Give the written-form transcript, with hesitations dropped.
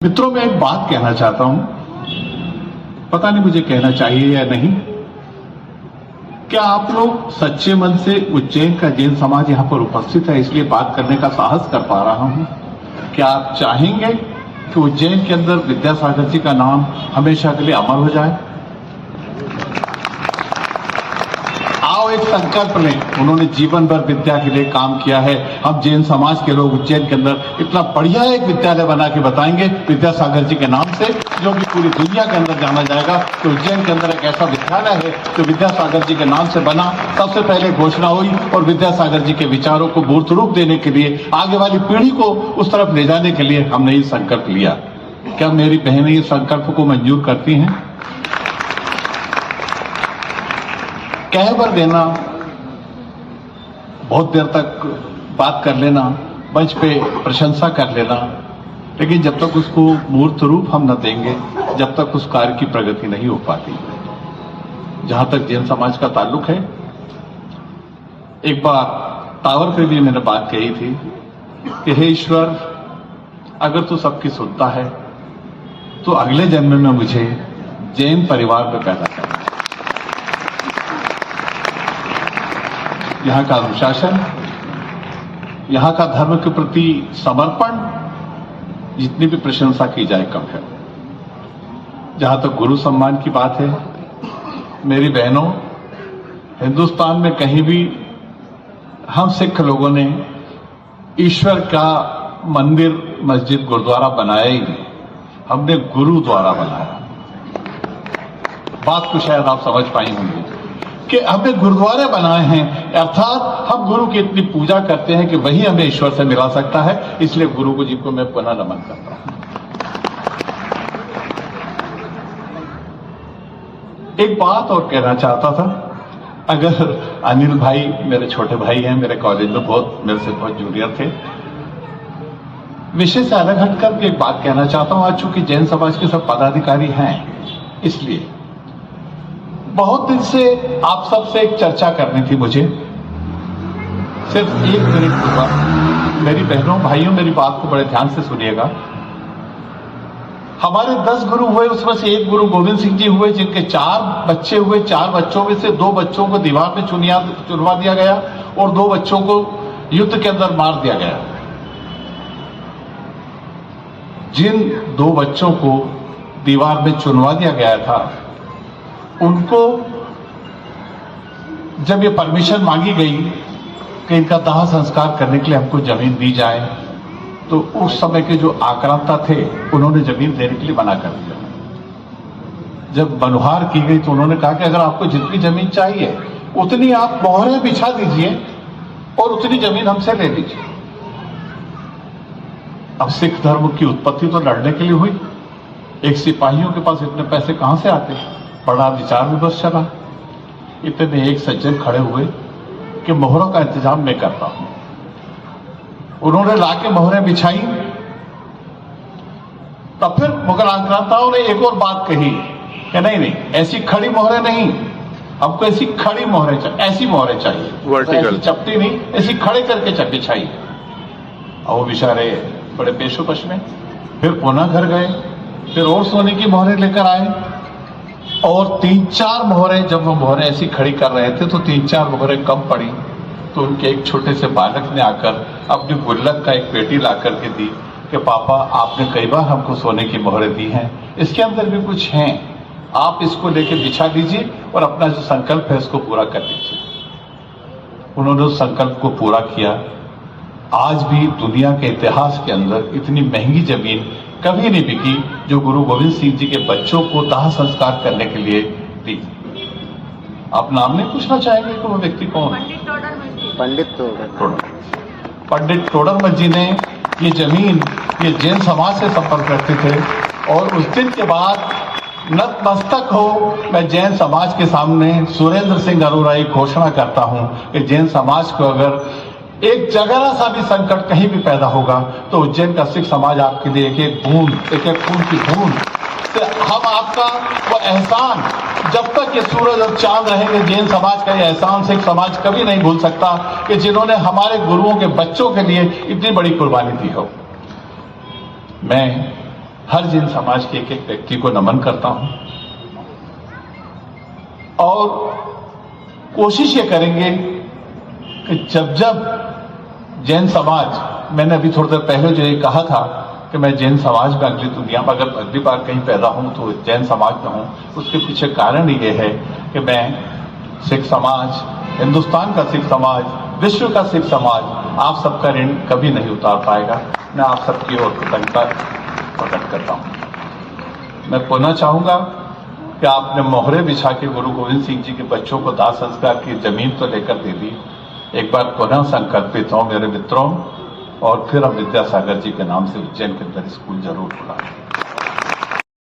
मित्रों, मैं एक बात कहना चाहता हूं, पता नहीं मुझे कहना चाहिए या नहीं। क्या आप लोग सच्चे मन से उज्जैन का जैन समाज यहां पर उपस्थित है इसलिए बात करने का साहस कर पा रहा हूं? क्या आप चाहेंगे कि उज्जैन के अंदर विद्यासागर जी का नाम हमेशा के लिए अमर हो जाए? आओ एक संकल्प लें। उन्होंने जीवन भर विद्या के लिए काम किया है। हम जैन समाज के लोग उज्जैन के अंदर इतना बढ़िया एक विद्यालय बना के बताएंगे विद्यासागर जी के नाम से, जो कि पूरी दुनिया के अंदर जाना जाएगा कि उज्जैन के अंदर एक ऐसा विद्यालय है जो विद्यासागर जी के नाम से बना। सबसे पहले घोषणा हुई और विद्यासागर जी के विचारों को मूर्त रूप देने के लिए, आगे वाली पीढ़ी को उस तरफ ले जाने के लिए हमने ये संकल्प लिया। क्या मेरी बहनें ये संकल्प को मंजूर करती हैं? कह भर देना, बहुत देर तक बात कर लेना, मंच पे प्रशंसा कर लेना, लेकिन जब तक उसको मूर्त रूप हम न देंगे, जब तक उस कार्य की प्रगति नहीं हो पाती। जहां तक जैन समाज का ताल्लुक है, एक बार टावर पे भी मैंने बात कही थी कि हे ईश्वर, अगर तू सबकी सुनता है तो अगले जन्म में मुझे जैन परिवार में पैदा कर। यहां का अनुशासन, यहां का धर्म के प्रति समर्पण, जितनी भी प्रशंसा की जाए कम है। जहां तक गुरु सम्मान की बात है, मेरी बहनों, हिंदुस्तान में कहीं भी हम सिख लोगों ने ईश्वर का मंदिर, मस्जिद, गुरुद्वारा बनाया ही नहीं। हमने गुरुद्वारा बनाया। बात को शायद आप समझ पाए होंगे कि हमने गुरुद्वारे बनाए हैं, अर्थात हम गुरु की इतनी पूजा करते हैं कि वही हमें ईश्वर से मिला सकता है। इसलिए गुरु जी को मैं पुनः नमन करता हूं। एक बात और कहना चाहता था। अगर अनिल भाई मेरे छोटे भाई हैं, मेरे कॉलेज में मेरे से बहुत जूनियर थे, विषय से अलग हटकर के एक बात कहना चाहता हूं। आज चूंकि जैन समाज के सब पदाधिकारी हैं, इसलिए बहुत दिन से आप सबसे एक चर्चा करनी थी मुझे। सिर्फ 1 मिनट होगा। मेरी बहनों, भाइयों, मेरी बात को बड़े ध्यान से सुनिएगा। हमारे 10 गुरु हुए, उसमें से एक गुरु गोविंद सिंह जी हुए, जिनके 4 बच्चे हुए। 4 बच्चों में से 2 बच्चों को दीवार में चुनवा दिया गया और 2 बच्चों को युद्ध के अंदर मार दिया गया। जिन 2 बच्चों को दीवार में चुनवा दिया गया था, उनको जब ये परमिशन मांगी गई कि इनका दाह संस्कार करने के लिए हमको जमीन दी जाए, तो उस समय के जो आक्रांता थे, उन्होंने जमीन देने के लिए मना कर दिया। जब बनुहार की गई तो उन्होंने कहा कि अगर आपको जितनी जमीन चाहिए उतनी आप मोहरें बिछा दीजिए और उतनी जमीन हमसे ले लीजिए। अब सिख धर्म की उत्पत्ति तो लड़ने के लिए हुई। एक सिपाहियों के पास इतने पैसे कहां से आते? बड़ा विचार विमर्श चला। इतने एक सज्जन खड़े हुए कि मोहरों का इंतजाम मैं करता हूं। उन्होंने लाके मोहरें बिछाई। तब फिर मुगल आक्रांताओं ने एक और बात कही कि नहीं, ऐसी खड़ी मोहरें नहीं, हमको ऐसी खड़ी मोहरें चाहिए, ऐसी मोहरें चाहिए, वर्टिकल, चपटी नहीं, ऐसी खड़े करके बिछाई। और वो बेचारे बड़े पेशोपश में फिर पुनः घर गए, फिर और सोने की मोहरें लेकर आए और 3-4 मोहरें, जब वो मोहरें ऐसी खड़ी कर रहे थे तो 3-4 मोहरें कम पड़ी। तो उनके एक छोटे से बालक ने आकर अपनी गुल्लक का एक पेटी ला करके दी कि पापा, आपने कई बार हमको सोने की मोहरें दी हैं, इसके अंदर भी कुछ हैं, आप इसको लेके बिछा दीजिए और अपना जो संकल्प है इसको पूरा कर लीजिए। उन्होंने उस संकल्प को पूरा किया। आज भी दुनिया के इतिहास के अंदर इतनी महंगी जमीन कभी नहीं बिकी जो गुरु गोविंद सिंह जी के बच्चों को दाह संस्कार करने के लिए दी। आप नाम नहीं पूछना चाहेंगे कि वो व्यक्ति कौन है? पंडित टोडरमल जी ने ये जमीन, ये जैन समाज से संपर्क रखते थे और उस दिन के बाद नतमस्तक हो मैं जैन समाज के सामने सुरेंद्र सिंह अरोरा की घोषणा करता हूं कि जैन समाज को अगर एक जगह सा भी संकट कहीं भी पैदा होगा तो उज्जैन का सिख समाज आपके लिए एक एक खून की बूंद से हम आपका वो एहसान, जब तक ये सूरज और चांद रहेंगे, जैन समाज का ये एहसान सिख समाज कभी नहीं भूल सकता कि जिन्होंने हमारे गुरुओं के बच्चों के लिए इतनी बड़ी कुर्बानी दी हो। मैं हर जैन समाज के एक एक व्यक्ति को नमन करता हूं और कोशिश ये करेंगे कि जब जब जैन समाज, मैंने अभी थोड़ी देर पहले जो ये कहा था कि मैं जैन समाज में अगली दुनिया में अगर अगली बार कहीं पैदा हूं तो जैन समाज में हूं, उसके पीछे कारण ये है कि मैं सिख समाज, हिंदुस्तान का सिख समाज, विश्व का सिख समाज आप सबका ऋण कभी नहीं उतार पाएगा। मैं आप सबकी ओर कृतज्ञता प्रकट करता हूं। मैं पुनः चाहूंगा कि आपने मोहरे बिछा के गुरु गोविंद सिंह जी के बच्चों को दाह संस्कार की जमीन तो लेकर दे दी। एक बार पुनः संकल्पित हो मेरे मित्रों, और फिर हम विद्यासागर जी के नाम से उज्जैन के अंदर स्कूल जरूर खुला।